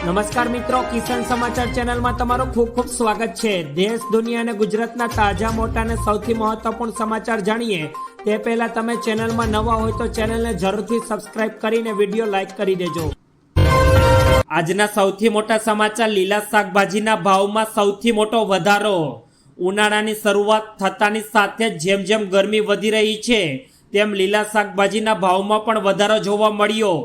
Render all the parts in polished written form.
નમસ્કાર મિત્રો, કિસાન સમાચાર ચેનલમાં તમારું ખૂબ ખૂબ સ્વાગત છે। દેશ, દુનિયા અને ગુજરાતના તાજા, મોટા અને સૌથી મહત્વપૂર્ણ સમાચાર જાણીએ તે પહેલા તમે ચેનલમાં નવા હોય તો ચેનલને જરૂરથી સબસ્ક્રાઇબ કરીને વિડીયો લાઈક કરી દેજો। આજના સૌથી મોટા સમાચાર, લીલા શાકભાજીના ભાવમાં સૌથી મોટો વધારો। ઉનાળાની શરૂઆત થતાની સાથે જેમ જેમ ગરમી વધી રહી છે તેમ લીલા શાકભાજીના ભાવમાં પણ વધારો જોવા મળ્યો,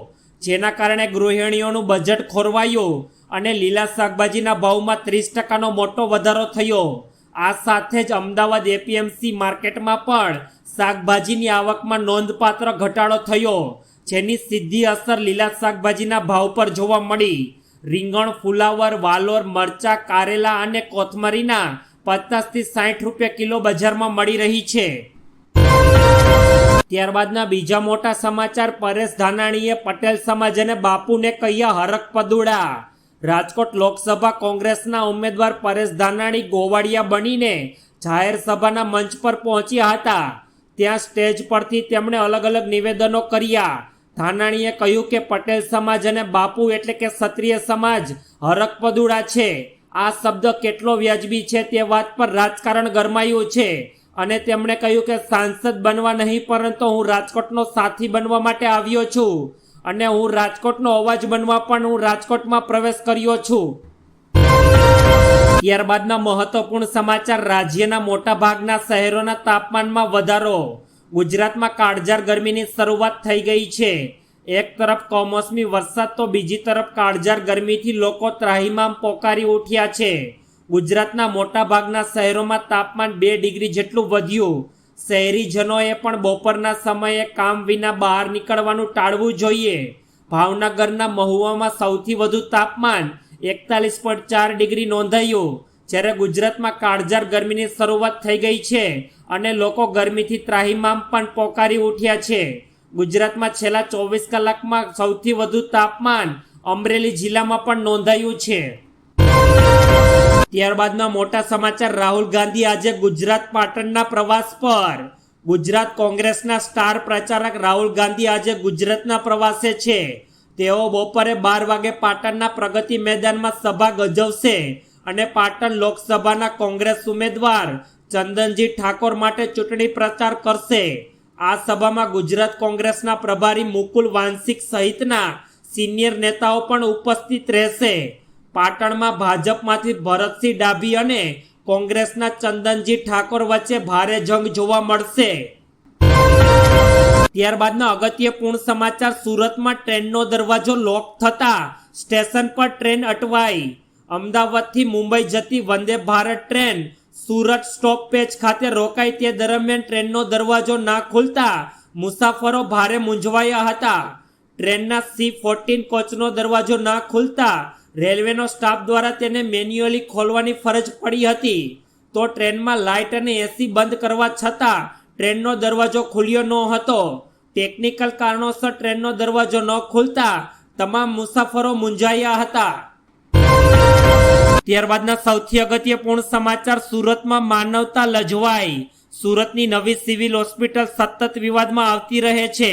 જેના કારણે ગૃહિણીઓનું બજેટ ખોરવાયું અને લીલા શાકભાજીના ભાવમાં 30% મોટો વધારો થયો। આ સાથે જ અમદાવાદ એપીએમસી માર્કેટમાં પણ શાકભાજીની આવકમાં નોંધપાત્ર ઘટાડો થયો, જેની સીધી અસર લીલા શાકભાજીના ભાવ પર જોવા મળી। રીંગણ, ફુલાવર, વાલોર, મરચા, કારેલા અને કોથમરીના 50 થી 60 રૂપિયા કિલો બજારમાં મળી રહી છે। ત્યારબાદના બીજા મોટા સમાચાર, પરેશ ધાનાણીએ પટેલ સમાજ અને બાપુને કહ્યા હરખ પદુડા। રાજકોટ લોકસભા કોંગ્રેસના ઉમેદવાર પરેશ ધાનાણી ગોવાળિયા બનીને જાહેર સભાના મંચ પર પહોંચ્યા હતા। ત્યાં સ્ટેજ પરથી તેમણે અલગ અલગ નિવેદનો કર્યા। ધાનાણીએ કહ્યું કે પટેલ સમાજ અને બાપુ એટલે કે ક્ષત્રિય સમાજ હરખ પદુડા છે। આ શબ્દ કેટલો વ્યાજબી છે તે વાત પર રાજકારણ ગરમાયું છે અને તેમણે કહ્યું કે સાંસદ બનવા નહીં પરંતુ હું રાજકોટનો સાથી બનવા માટે આવ્યો છું અને હું રાજકોટનો અવાજ બનવા પણ હું રાજકોટમાં પ્રવેશ કર્યો છું। ત્યારબાદના મહત્વપૂર્ણ સમાચાર, રાજ્યના મોટાભાગના શહેરોના તાપમાનમાં વધારો। ગુજરાતમાં કાળઝાળ ગરમીની શરૂઆત થઈ ગઈ છે। એક તરફ કમોસમી વરસાદ તો બીજી તરફ કાળઝાળ ગરમીથી લોકો ત્રાહિમામ પોકારી ઉઠ્યા છે। ગુજરાતના મોટાભાગના શહેરોમાં તાપમાન 2 ડિગ્રી જેટલું વધ્યું। શહેરીજનોએ પણ બપોરના સમયે કામ વિના બહાર નીકળવાનું ટાળવું જોઈએ। ભાવનગરના મહુવામાં સૌથી વધુ તાપમાન 41.4 ડિગ્રી નોંધાયું। જ્યારે ગુજરાતમાં કાળઝાળ ગરમીની શરૂઆત થઈ ગઈ છે અને લોકો ગરમીથી ત્રાહિમામ પણ પોકારી ઉઠ્યા છે। ગુજરાતમાં છેલ્લા 24 કલાકમાં સૌથી વધુ તાપમાન અમરેલી જિલ્લામાં પણ નોંધાયું છે। ત્યારબાદના મોટા સમાચાર, રાહુલ ગાંધી આજે ગુજરાત પાટણના પ્રવાસ પર। ગુજરાત કોંગ્રેસના સ્ટાર પ્રચારક રાહુલ ગાંધી આજે ગુજરાતના પ્રવાસે છે। તેઓ બપોરે 12 વાગે પાટણના પ્રગતિ મેદાનમાં સભા ગજવશે અને પાટણ લોકસભાના કોંગ્રેસ ઉમેદવાર ચંદનજી ઠાકોર માટે ચૂંટણી પ્રચાર કરશે। આ સભામાં ગુજરાત કોંગ્રેસના પ્રભારી મુકુલ વાંસિક સહિતના સિનિયર નેતાઓ પણ ઉપસ્થિત રહેશે। પાટણમાં ભાજપમાંથી ભરતસિંહ ડાભી અને કોંગ્રેસના ચંદનજી ઠાકોર વચ્ચે ભારે જંગ જોવા મળશે। ત્યારબાદના અગત્યપૂર્ણ સમાચાર, સુરતમાં ટ્રેનનો દરવાજો લોક થતા સ્ટેશન પર ટ્રેન અટવાઈ। અમદાવાદથી મુંબઈ જતી વંદે ભારત ટ્રેન સુરત સ્ટોપેજ ખાતે રોકાઈ તે દરમિયાન ટ્રેનનો દરવાજો ના ખુલતા મુસાફરો ભારે મૂંઝવાયા હતા। ટ્રેનના C14 કોચનો દરવાજો ના ખુલતા રેલવેનો સ્ટાફ દ્વારા તેને મેન્યુઅલી ખોલવાની ફરજ પડી હતી, તો ટ્રેનમાં લાઇટ અને એસી બંધ કરવા છતાં ટ્રેનનો દરવાજો ખુલ્યો ન હતો। ટેકનિકલ કારણોસર ટ્રેનનો દરવાજો ન ખુલતા તમામ મુસાફરો મૂંઝાયા હતા। ત્યારબાદના સૌથી અગત્યપૂર્ણ સમાચાર, સુરતમાં માનવતા લજવાઈ। સુરતની નવી સિવિલ હોસ્પિટલ સતત વિવાદમાં આવતી રહે છે।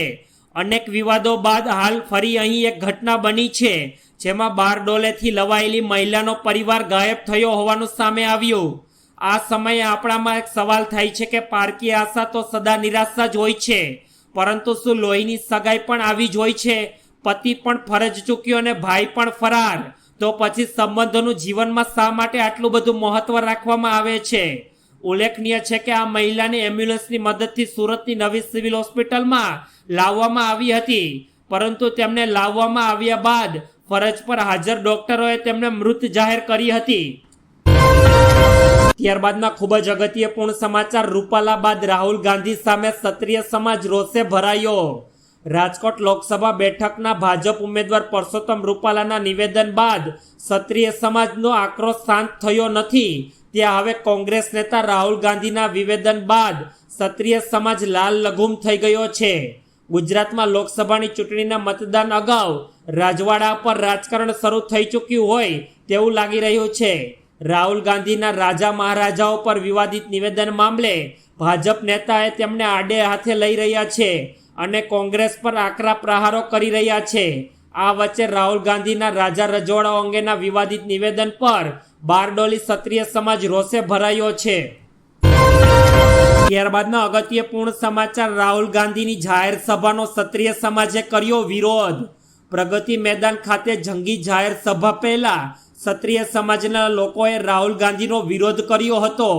અનેક વિવાદો બાદ હાલ ફરી અહીં એક ઘટના બની છે, જેમાં બારડોલેથી લવાયેલી મહિલાનો પરિવાર ગાયબ થયો હોવાનું સામે આવ્યું। આ સમયે આપણામાં એક સવાલ થાય છે કે પારકી આશા તો સદા નિરાશા જ હોય છે, પરંતુ શું લોહીની સગાઈ પણ આવી જ હોય છે? પતિ પણ ફરજ ચૂક્યો અને ભાઈ પણ ફરાર, તો પછી સંબંધોનું જીવનમાં શા માટે આટલું બધું મહત્વ રાખવામાં આવે છે? ઉલ્લેખનીય છે કે આ મહિલાને એમ્બ્યુલન્સની મદદથી સુરતની નવી સિવિલ હોસ્પિટલમાં લાવવામાં આવી હતી, પરંતુ તેમને લાવવામાં આવ્યા બાદ ફરજ પર હાજર ડોક્ટરોએ તેમને મૃત જાહેર કરી હતી। ત્યારબાદના ખૂબ જ અગત્યપૂર્ણ સમાચાર, રૂપાલા બાદ રાહુલ ગાંધી સામે ક્ષત્રિય સમાજ રોષે ભરાયો। રાજકોટ લોકસભા બેઠકના ભાજપ ઉમેદવાર પરસોત્તમ રૂપાલાના નિવેદન બાદ ક્ષત્રિય સમાજનો આક્રોશ શાંત થયો નથી। ત્યાં હવે કોંગ્રેસ નેતા રાહુલ ગાંધીના નિવેદન બાદ ક્ષત્રિય સમાજ લાલ લઘુમ થઈ ગયો છે। ગુજરાતમાં લોકસભાની ચૂંટણીના મતદાન અગાઉ રાજવાડા પર રાજકારણ શરૂ થઈ ચૂક્યું હોય તેવું લાગી રહ્યું છે। રાહુલ ગાંધીના રાજા મહારાજાઓ પર વિવાદિત નિવેદન મામલે ભાજપ નેતાએ તેમને આડે હાથે લઈ રહ્યા છે અને કોંગ્રેસ પર આકરા પ્રહારો કરી રહ્યા છે। આ વચ્ચે રાહુલ ગાંધીના રાજા રજવાડાઓ અંગેના વિવાદિત નિવેદન પર બારડોલી ક્ષત્રિય સમાજ રોષે ભરાયો છે. ત્યારબાદના અગત્યપૂર્ણ સમાચાર, રાહુલ ગાંધીની જાહેર સભાનો ક્ષત્રિય સમાજે કર્યો વિરોધ. પ્રગતિ મેદાન ખાતે જંગી જાહેર સભા પહેલા ક્ષત્રિય સમાજના લોકોએ રાહુલ ગાંધીનો વિરોધ કર્યો હતો.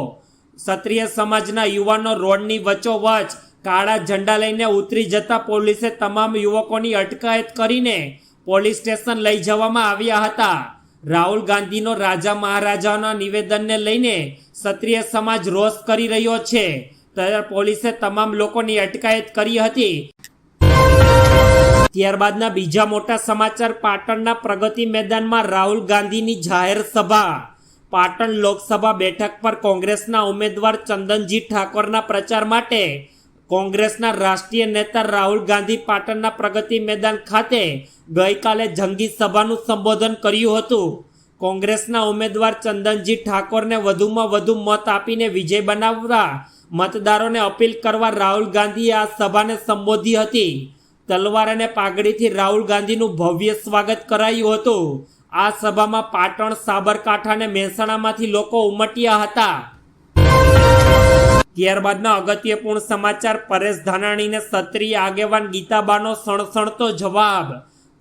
ક્ષત્રિય સમાજના યુવાનો રોડની વચ્ચોવચ્ચ કાળા ઝંડા લઈને ઉતરી જતા પોલીસે તમામ યુવકોની અટકાયત કરીને પોલીસ સ્ટેશન લઈ જવામાં આવ્યા હતા. રાહુલ ગાંધીનો રાજા મહારાજાના નિવેદનને લઈને ક્ષત્રિય સમાજ રોષ કરી રહ્યો છે, ત્યારે પોલીસે તમામ લોકોની અટકાયત કરી હતી. ત્યારબાદના બીજા મોટા સમાચાર, પાટણના પ્રગતિ મેદાનમાં રાહુલ ગાંધીની જાહેર સભા. પાટણ લોકસભા બેઠક પર કોંગ્રેસના ઉમેદવાર ચંદનજી ઠાકોરના પ્રચાર માટે કોંગ્રેસના રાષ્ટ્રીય નેતા રાહુલ ગાંધી પાટણના પ્રગતિ મેદાન ખાતે ગઈકાલે જંગી સભાનું સંબોધન કર્યું હતું. કોંગ્રેસના ઉમેદવાર ચંદનજી ઠાકોરને વધુમાં વધુ મત આપીને વિજય બનાવવા મતદારોને અપીલ કરવા રાહુલ ગાંધીએ આ સભાને સંબોધી હતી. તલવાર અને પાઘડીથી રાહુલ ગાંધીનું ભવ્ય સ્વાગત કરાયું હતું. આ સભામાં પાટણ, સાબરકાંઠા અને મહેસાણામાંથી લોકો ઉમટ્યા હતા. ત્યારબાદના અગત્યપૂર્ણ સમાચાર, પરેશ ધાનાણીને ક્ષત્રિય આગેવાન ગીતાબાનો સણસણતો જવાબ.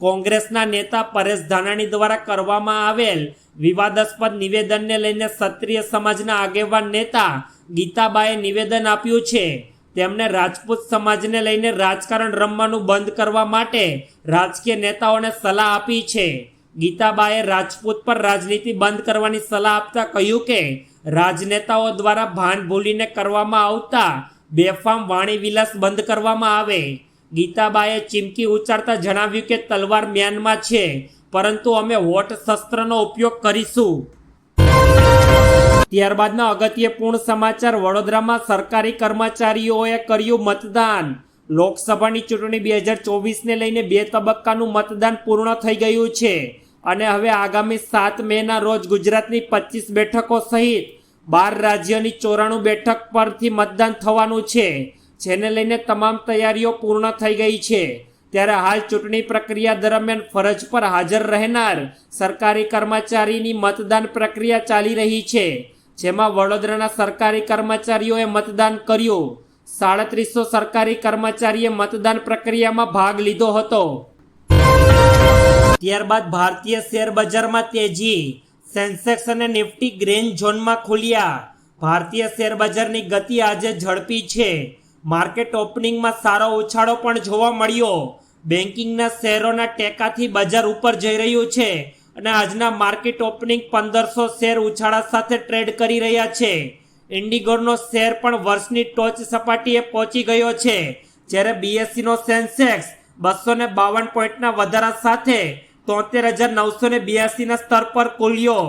કોંગ્રેસના નેતા પરેશ ધાનાણી દ્વારા કરવામાં આવેલ વિવાદાસ્પદ નિવેદનને લઈને ક્ષત્રિય સમાજના આગેવાન નેતા ગીતાબાએ નિવેદન આપ્યું છે. તેમણે રાજપૂત સમાજને લઈને રાજકારણ રમવાનું બંધ કરવા માટે રાજકીય નેતાઓને સલાહ આપી છે. ગીતાબાએ રાજપૂત પર રાજનીતિ બંધ કરવાની સલાહ આપતા કહ્યું કે રાજનેતાઓ દ્વારા ભાન ભૂલીને કરવામાં આવતા બેફામ વાણીવિલાસ બંધ કરવામાં આવે. ગીતાબાએ ચીમકી ઉચ્ચારતા જણાવ્યું કે તલવાર મ્યાનમાં છે, પરંતુ અમે હોટ શસ્ત્રનો ઉપયોગ કરીશું. ત્યારબાદના અગત્યપૂર્ણ સમાચાર, વડોદરામાં સરકારી કર્મચારીઓએ કર્યું મતદાન. લોકસભાની ચૂંટણી 2024ને લઈને 2 તબક્કાનું મતદાન પૂર્ણ થઈ ગયું છે અને હવે આગામી 7 મેના રોજ ગુજરાતની 25 બેઠકો સહિત 12 રાજ્યોની 94 બેઠક પરથી મતદાન થવાનું છે, જેને લઈને તમામ તૈયારીઓ પૂર્ણ થઈ ગઈ છે. ત્યારે હાલ ચૂંટણી પ્રક્રિયા દરમિયાન ફરજ પર હાજર રહેનાર સરકારી કર્મચારીની મતદાન પ્રક્રિયા ચાલી રહી છે, જેમાં વડોદરાના સરકારી કર્મચારીઓએ મતદાન કર્યું. 3700 સરકારી કર્મચારીએ મતદાન પ્રક્રિયામાં ભાગ લીધો હતો. ત્યારબાદ ભારતીય શેર બજારમાં તેજી. સેન્સેક્સ અને નિફ્ટી ગ્રીન ઝોનમાં ખુલ્યા. ભારતીય શેર બજારની ગતિ આજે ઝડપી છે. માર્કેટ ઓપનિંગમાં સારો ઉછાળો પણ જોવા મળ્યો. બેન્કિંગના શેરોના ટેકાથી બજાર ઉપર જઈ રહ્યું છે અને આજના માર્કેટ ઓપનિંગ 1500 શેર ઉછાળા સાથે ટ્રેડ કરી રહ્યા છે. ઇન્ડિગોનો શેર પણ વર્ષની ટોચ સપાટીએ પહોંચી ગયો છે, જ્યારે બીએસસીનો સેન્સેક્સ 252 પોઈન્ટના વધારા સાથે 73,982ના સ્તર પર ખુલ્યો.